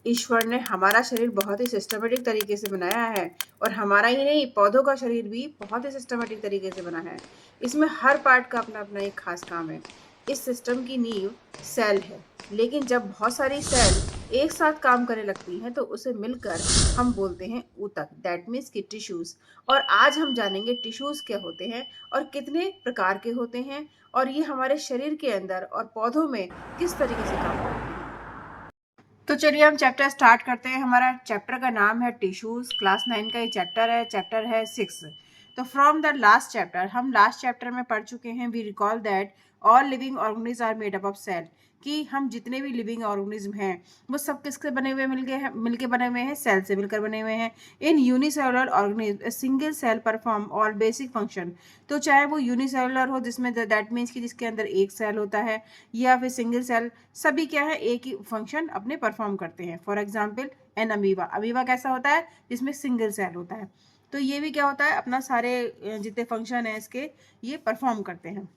ईश्वर ने हमारा शरीर बहुत ही सिस्टमेटिक तरीके से बनाया है, और हमारा ही नहीं, पौधों का शरीर भी बहुत ही सिस्टमेटिक तरीके से बना है। इसमें हर पार्ट का अपना अपना एक खास काम है। इस सिस्टम की नींव सेल है, लेकिन जब बहुत सारी सेल एक साथ काम करने लगती हैं तो उसे मिलकर हम बोलते हैं ऊतक, दैट मीन्स की टिश्यूज। और आज हम जानेंगे टिश्यूज क्या होते हैं और कितने प्रकार के होते हैं, और ये हमारे शरीर के अंदर और पौधों में किस तरीके से काम करते हैं। तो चलिए हम चैप्टर स्टार्ट करते हैं। हमारा चैप्टर का नाम है टिश्यूज, क्लास 9 का ये चैप्टर है 6। तो फ्रॉम द लास्ट चैप्टर, हम लास्ट चैप्टर में पढ़ चुके हैं, we recall that all living organism are made up of cell, कि हम जितने भी लिविंग ऑर्गेनिज्म हैं वो सब किसके बने हुए मिलके बने हुए हैं, सेल से मिलकर बने हुए हैं। In unicellular organism single cell perform all basic function. तो चाहे वो यूनिसेलुलर हो, जिसमें दैट मीन्स कि जिसके अंदर एक सेल होता है, या फिर सिंगल सेल, सभी क्या है, एक ही फंक्शन अपने परफॉर्म करते हैं। For example an amoeba, amoeba कैसा होता है, जिसमें सिंगल सेल होता है। तो ये भी क्या होता है, अपना सारे जितने फंक्शन है इसके ये परफॉर्म करते हैं।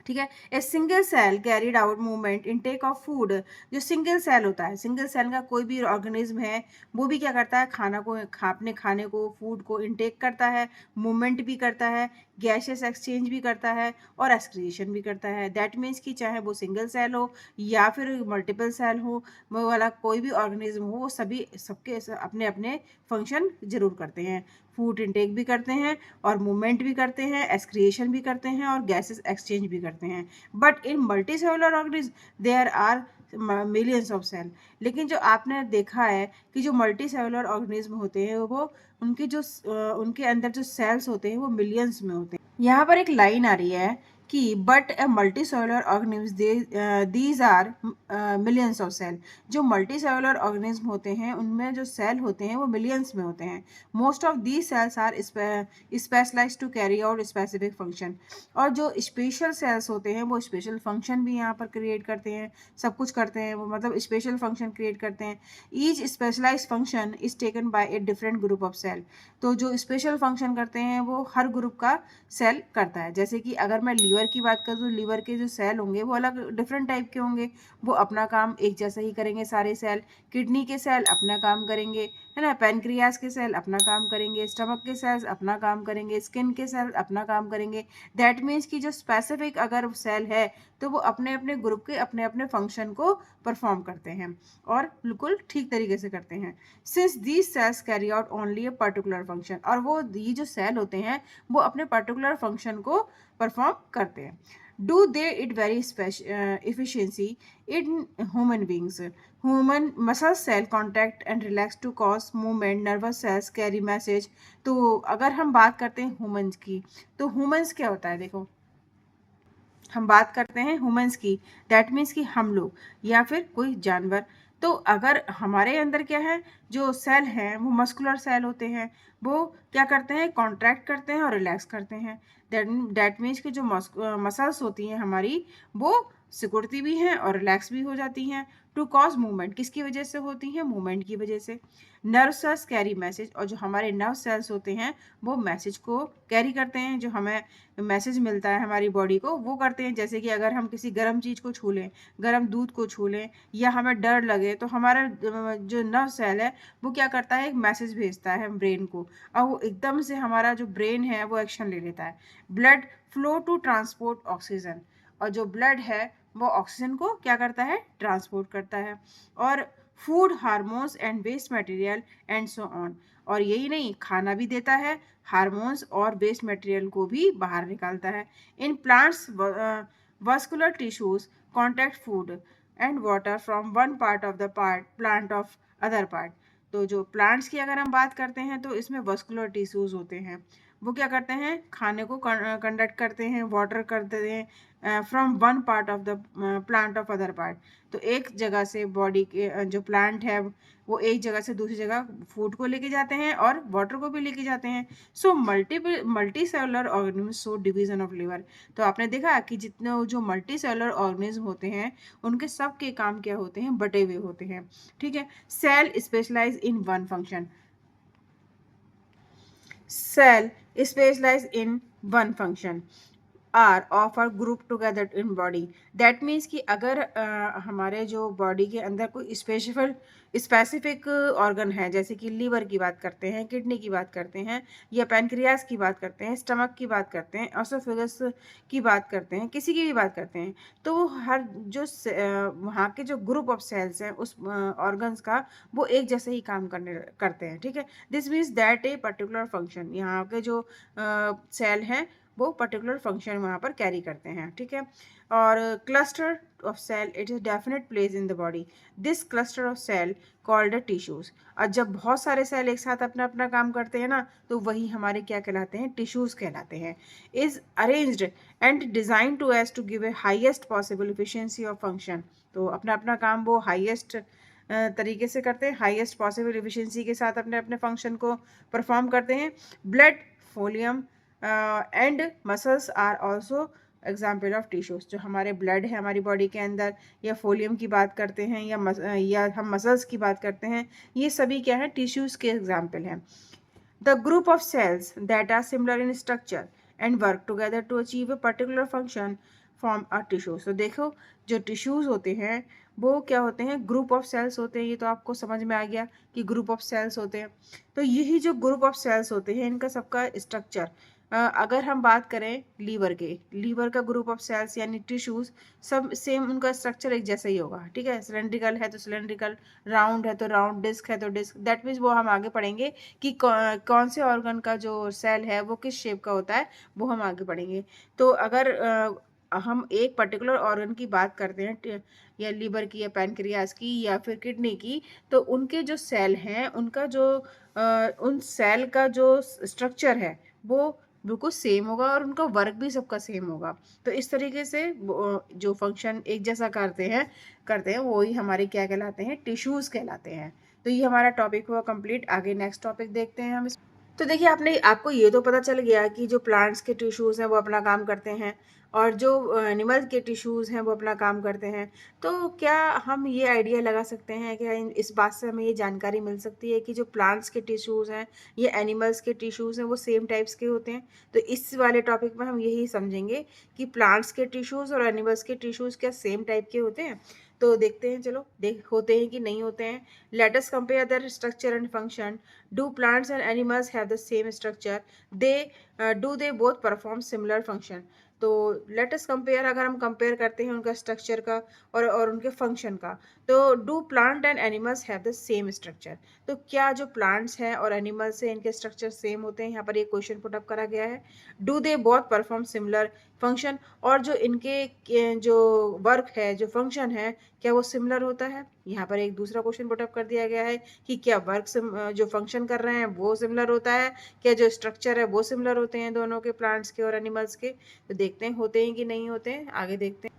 ठीक है। A single cell carried out movement intake of food. जो सिंगल सेल होता है, सिंगल सेल का कोई भी ऑर्गेनिज्म है, वो भी क्या करता है, अपने खाने को, फूड को इनटेक करता है, मूवमेंट भी करता है, गैसेस एक्सचेंज भी करता है, और एक्सक्रीशन भी करता है। दैट मीन्स कि चाहे वो सिंगल सेल हो या फिर मल्टीपल सेल हो, वो वाला कोई भी ऑर्गेनिज्म हो, वो सभी सबके अपने अपने फंक्शन जरूर करते हैं। फूड इनटेक भी करते हैं, और मूवमेंट भी करते हैं, एक्सक्रिएशन भी करते हैं, और गैसेस एक्सचेंज भी करते हैं। But in multi cellular organism there are millions of cell. लेकिन जो आपने देखा है कि जो मल्टी सेलुलर ऑर्गेनिज्म होते हैं वो उनके अंदर जो सेल्स होते हैं वो मिलियंस में होते हैं। यहाँ पर एक लाइन आ रही है कि but a multi cellular organism these are millions of cell. जो मल्टी सेलुलर ऑर्गेनिज्म होते हैं उनमें जो सेल होते हैं वो मिलियंस में होते हैं। Most of these cells are specialise to carry out specific function. और जो स्पेशल सेल्स होते हैं वो स्पेशल फंक्शन भी यहाँ पर क्रिएट करते हैं, सब कुछ करते हैं वो, मतलब स्पेशल फंक्शन क्रिएट करते हैं। Each specialise function is taken by a different group of cell. तो जो स्पेशल फंक्शन करते हैं वो हर ग्रुप का सेल करता है। जैसे कि अगर मैं लीवर की बात करूँ तो लीवर के जो सेल होंगे वो अलग डिफरेंट टाइप के होंगे, वो अपना काम एक जैसा ही करेंगे सारे सेल। किडनी के सेल अपना काम करेंगे, है ना, पैनक्रियास के सेल अपना काम करेंगे, स्टमक के सेल्स अपना काम करेंगे, स्किन के सेल अपना काम करेंगे। दैट मीन्स कि जो स्पेसिफिक अगर सेल है तो वो अपने अपने ग्रुप के अपने अपने फंक्शन को परफॉर्म करते हैं, और बिल्कुल ठीक तरीके से करते हैं। Since these cells carry out only A particular function, और वो ये जो सेल होते हैं वो अपने पर्टिकुलर फंक्शन को परफॉर्म करते हैं। Do they it very efficiency in human beings? Human muscle cell contact and relax to cause movement, nervous cells carry message। तो अगर हम बात करते हैं ह्यूमंस की, तो ह्यूमंस क्या होता है, देखो हम बात करते हैं ह्यूमंस की, दैट मीन्स कि हम लोग या फिर कोई जानवर। तो अगर हमारे अंदर क्या है, जो सेल हैं वो मस्कुलर सेल होते हैं, वो क्या करते हैं, कॉन्ट्रैक्ट करते हैं और रिलैक्स करते हैं। दैट मीन्स कि जो मसल्स होती हैं हमारी, वो सिकुड़ती भी हैं और रिलैक्स भी हो जाती हैं। टू कॉज मूवमेंट, किसकी वजह से होती हैं, मूवमेंट की वजह से। नर्व सेल्स कैरी मैसेज, और जो हमारे नर्व सेल्स होते हैं वो मैसेज को कैरी करते हैं, जो हमें मैसेज मिलता है हमारी बॉडी को वो करते हैं। जैसे कि अगर हम किसी गर्म चीज़ को छू लें, गर्म दूध को छू लें, या हमें डर लगे, तो हमारा जो नर्व सेल है वो क्या करता है, एक मैसेज भेजता है ब्रेन को, और वो एकदम से हमारा जो ब्रेन है वो एक्शन ले लेता है। Blood flow to transport oxygen, और जो ब्लड है वो ऑक्सीजन को क्या करता है, ट्रांसपोर्ट करता है। और food, hormones and waste material and so on. और यही नहीं, खाना भी देता है, हार्मोन्स और वेस्ट मटेरियल को भी बाहर निकालता है। In plants vascular tissues contact food and water from one part of the plant of other part. तो जो प्लांट्स की अगर हम बात करते हैं तो इसमें वस्कुलर टिश्यूज होते हैं, वो क्या करते हैं, खाने को कंडक्ट करते हैं, वाटर करते हैं from one part of the plant of other part. तो एक जगह से बॉडी के जो प्लांट है वो एक जगह से दूसरी जगह फूड को लेके जाते हैं और वाटर को भी लेके जाते हैं। So multi cellular organism so division of liver. तो आपने देखा कि जितने जो मल्टी सेलुलर ऑर्गेनिज्म होते हैं उनके सब के काम क्या होते हैं, बटे हुए होते हैं। ठीक है। Cell specialise in one function, cell specialise in one function. Are of are group together in body. That means कि अगर हमारे जो बॉडी के अंदर कोई स्पेसिफिक ऑर्गन है, जैसे कि लीवर की बात करते हैं, किडनी की बात करते हैं, या पैनक्रियास की बात करते हैं, स्टमक की बात करते हैं, ऑसोफेगस की बात करते हैं, किसी की भी बात करते हैं, तो वो हर जो वहाँ के जो ग्रुप ऑफ सेल्स हैं उस ऑर्गन्स का, वो एक जैसे ही काम करते हैं। ठीक है, this means that A particular function, यहाँ के जो सेल हैं वो पर्टिकुलर फंक्शन वहाँ पर कैरी करते हैं। ठीक है, और cluster of cell it is definite place in the body, this cluster of cell called the tissues. और जब बहुत सारे सेल एक साथ अपना अपना काम करते हैं ना, तो वही हमारे क्या कहलाते हैं, टिश्यूज कहलाते हैं। Is arranged and design to as to give a highest possible efficiency of function. तो अपना अपना काम वो हाइएस्ट तरीके से करते हैं, हाईएस्ट पॉसिबल एफिशिएंसी के साथ अपने अपने फंक्शन को परफॉर्म करते हैं। Blood phloem and muscles are also example of tissues. जो हमारे ब्लड है हमारी बॉडी के अंदर, या फोलियम की बात करते हैं, या हम मसल्स की बात करते हैं, ये सभी क्या है, टिश्यूज के एग्जाम्पल हैं। The group of cells that are similar in structure and work together to achieve a particular function form a tissues. तो देखो, जो टिश्यूज होते हैं वो क्या होते हैं, ग्रुप ऑफ सेल्स होते हैं। ये तो आपको समझ में आ गया कि ग्रुप ऑफ सेल्स होते हैं। तो यही जो ग्रुप ऑफ सेल्स होते हैं, इनका सबका स्ट्रक्चर, अगर हम बात करें लीवर के, लीवर का ग्रुप ऑफ सेल्स यानी टिश्यूज, सब सेम, उनका स्ट्रक्चर एक जैसा ही होगा। ठीक है, सिलेंड्रिकल है तो सिलेंड्रिकल, राउंड है तो राउंड, डिस्क है तो डिस्क। दैट मीन्स वो हम आगे पढ़ेंगे कि कौन से ऑर्गन का जो सेल है वो किस शेप का होता है, वो हम आगे पढ़ेंगे। तो अगर हम एक पर्टिकुलर ऑर्गन की बात करते हैं, या लीवर की, या पैनक्रियास की, या फिर किडनी की, तो उनके जो सेल हैं, उनका जो उन सेल का जो स्ट्रक्चर है वो बिल्कुल सेम होगा, और उनका वर्क भी सबका सेम होगा। तो इस तरीके से जो फंक्शन एक जैसा करते हैं वही हमारे क्या कहलाते हैं, टिश्यूज कहलाते हैं। तो ये हमारा टॉपिक हुआ कंप्लीट। आगे नेक्स्ट टॉपिक देखते हैं हम। तो देखिए, आपको ये तो पता चल गया कि जो प्लांट्स के टिश्यूज़ हैं वो अपना काम करते हैं, और जो एनिमल्स के टिश्यूज़ हैं वो अपना काम करते हैं। तो क्या हम ये आइडिया लगा सकते हैं कि इस बात से हमें ये जानकारी मिल सकती है कि जो प्लांट्स के टिश्यूज़ हैं या एनिमल्स के टिश्यूज़ हैं वो सेम टाइप्स के होते हैं? तो इस वाले टॉपिक में हम यही समझेंगे कि प्लांट्स के टिश्यूज़ और एनिमल्स के टिश्यूज़ क्या सेम टाइप के होते हैं। तो देखते हैं, चलो होते हैं कि नहीं होते हैं। Let us compare there structure and function. Do plants and animals have the same structure? Do they both perform similar function? तो लेट अस कंपेयर, अगर हम कंपेयर करते हैं उनका स्ट्रक्चर का और उनके फंक्शन का, तो do plant and animals have the same structure? तो क्या जो प्लांट्स हैं और एनिमल्स हैं इनके स्ट्रक्चर सेम होते हैं? यहाँ पर एक क्वेश्चन पुट अप करा गया है। Do they both perform similar function? और जो इनके जो वर्क है, जो फंक्शन है, क्या वो सिमिलर होता है? यहाँ पर एक दूसरा क्वेश्चन पुट अप कर दिया गया है कि क्या वर्क जो फंक्शन कर रहे हैं वो सिमिलर होता है, क्या जो स्ट्रक्चर है वो सिमिलर होते हैं दोनों के, प्लांट्स के और एनिमल्स के? तो देखते हैं होते हैं कि नहीं होते हैं, आगे देखते हैं।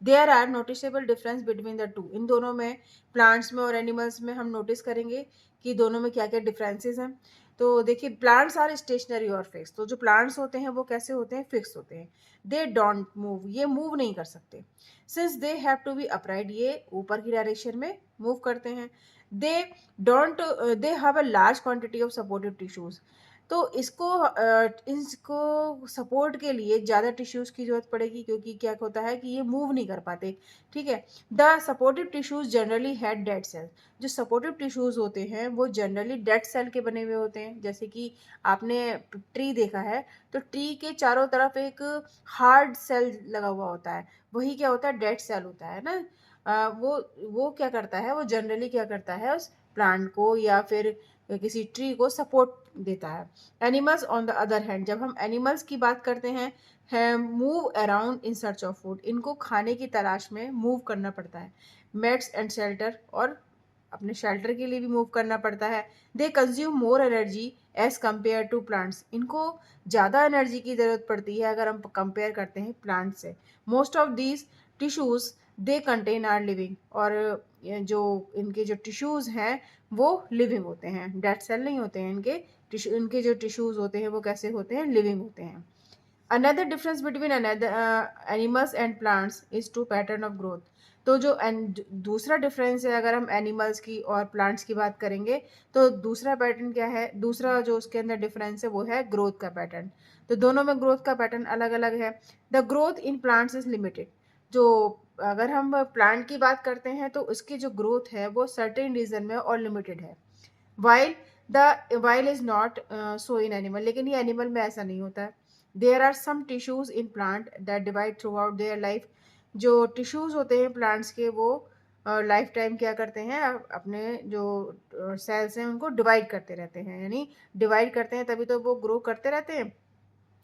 There are noticeable difference between the two. इन दोनों में, प्लांट्स में और एनिमल्स में, हम नोटिस करेंगे कि दोनों में क्या क्या डिफरेंसेस हैं। तो देखिए, प्लांट्स आर स्टेशनरी और फिक्स। तो जो प्लांट्स होते हैं वो कैसे होते हैं, फिक्स होते हैं। दे डोंट मूव, ये मूव नहीं कर सकते। Since they have to be upright, ये ऊपर की डायरेक्शन में मूव करते हैं। They don't they have a large quantity of supportive tissues. तो इसको सपोर्ट के लिए ज़्यादा टिश्यूज़ की ज़रूरत पड़ेगी, क्योंकि क्या होता है कि ये मूव नहीं कर पाते। ठीक है, the supportive tissues generally had dead cell. जो सपोर्टिव टिश्यूज़ होते हैं वो जनरली डेड सेल के बने हुए होते हैं। जैसे कि आपने ट्री देखा है, तो ट्री के चारों तरफ एक हार्ड सेल लगा हुआ होता है, वही क्या होता है, डेड सेल होता है ना। वो क्या करता है, वो जनरली क्या करता है, उस प्लांट को या फिर किसी ट्री को सपोर्ट देता है। Animals on the other hand, जब हम एनिमल्स की बात करते हैं, move around in search of food, इनको खाने की तलाश में मूव करना पड़ता है। मेट्स एंड शेल्टर, और अपने शेल्टर के लिए भी मूव करना पड़ता है। They consume more energy as compare to plants, इनको ज़्यादा एनर्जी की ज़रूरत पड़ती है अगर हम कंपेयर करते हैं प्लांट से। Most of these tissues they contain are living, और जो इनके जो टिश्यूज़ हैं वो लिविंग होते हैं, डेड सेल नहीं होते हैं इनके। इनके जो टिश्यूज़ होते हैं वो कैसे होते हैं, लिविंग होते हैं। Another difference between animals and plants is to pattern of growth. तो जो दूसरा डिफरेंस है, अगर हम एनिमल्स की और प्लांट्स की बात करेंगे, तो दूसरा पैटर्न क्या है, दूसरा जो उसके अंदर डिफरेंस है वो है ग्रोथ का पैटर्न। तो दोनों में ग्रोथ का पैटर्न अलग अलग है। The growth in plants is limited. जो अगर हम प्लांट की बात करते हैं तो उसकी जो ग्रोथ है वो सर्टेन रीजन में और लिमिटेड है। While while is not so in animal, लेकिन ये एनिमल में ऐसा नहीं होता है। There are some tissues in plant that divide throughout their life. जो टिश्यूज होते हैं प्लांट्स के, वो लाइफ टाइम क्या करते हैं, अपने जो सेल्स हैं उनको डिवाइड करते रहते हैं, यानी डिवाइड करते हैं तभी तो वो ग्रो करते रहते हैं।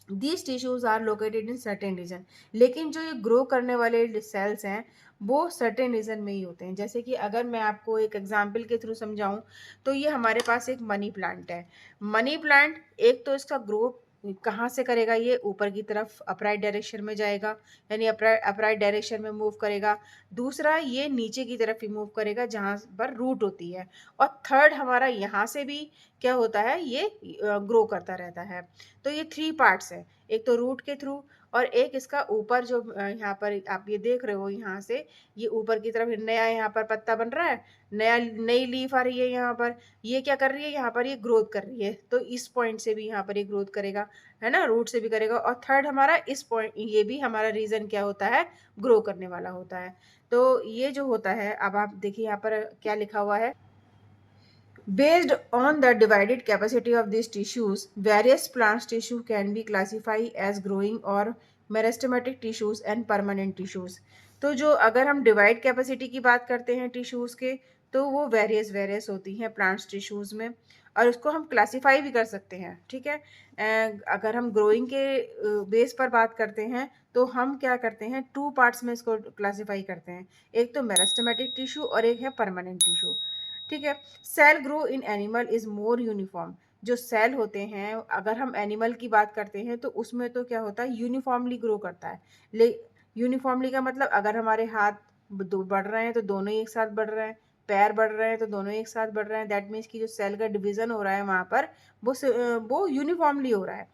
These tissues are located in certain region. लेकिन जो ये ग्रो करने वाले सेल्स हैं वो सर्टेन रीजन में ही होते हैं। जैसे कि अगर मैं आपको एक एग्जांपल के थ्रू समझाऊं, तो ये हमारे पास एक मनी प्लांट है। मनी प्लांट, एक तो इसका ग्रो कहाँ से करेगा, ये ऊपर की तरफ अपराइट डायरेक्शन में जाएगा, यानी अपराइट डायरेक्शन में मूव करेगा। दूसरा, ये नीचे की तरफ ही मूव करेगा जहाँ पर रूट होती है। और थर्ड, हमारा यहाँ से भी क्या होता है, ये ग्रो करता रहता है। तो ये थ्री पार्ट्स है, एक तो रूट के थ्रू, और एक इसका ऊपर जो यहाँ पर आप ये देख रहे हो, यहाँ से ये ऊपर की तरफ नया यहाँ पर पत्ता बन रहा है, नया नई लीफ आ रही है यहाँ पर, ये क्या कर रही है, यहाँ पर ये ग्रोथ कर रही है। तो इस पॉइंट से भी यहाँ पर ये ग्रोथ करेगा, है ना, रूट से भी करेगा। और थर्ड हमारा इस पॉइंट, ये भी हमारा रीजन क्या होता है, ग्रो करने वाला होता है। तो ये जो होता है, अब आप देखिए यहाँ पर क्या लिखा हुआ है। Based on the divided capacity of these tissues, various plant tissue can be classified as growing or meristematic tissues and permanent tissues. तो जो अगर हम डिवाइड कैपेसिटी की बात करते हैं टिश्यूज के, तो वो वेरियस वेरियस होती हैं प्लांट्स टिश्यूज में, और उसको हम क्लासीफाई भी कर सकते हैं, ठीक है। अगर हम ग्रोइंग के बेस पर बात करते हैं, तो हम क्या करते हैं, टू पार्ट्स में इसको क्लासीफाई करते हैं। एक तो मेरिस्टेमेटिक टिश्यू और एक है परमानेंट टिश्यू, ठीक है। Cell grow in animal is more uniform. जो सेल होते हैं, अगर हम एनिमल की बात करते हैं तो उसमें तो क्या होता है, यूनिफॉर्मली ग्रो करता है। ले यूनिफॉर्मली का मतलब, अगर हमारे हाथ बढ़ रहे हैं तो दोनों ही एक साथ बढ़ रहे हैं, पैर बढ़ रहे हैं तो दोनों ही एक साथ बढ़ रहे हैं। दैट मीन्स कि जो सेल का डिवीजन हो रहा है वहाँ पर वो यूनिफॉर्मली हो रहा है।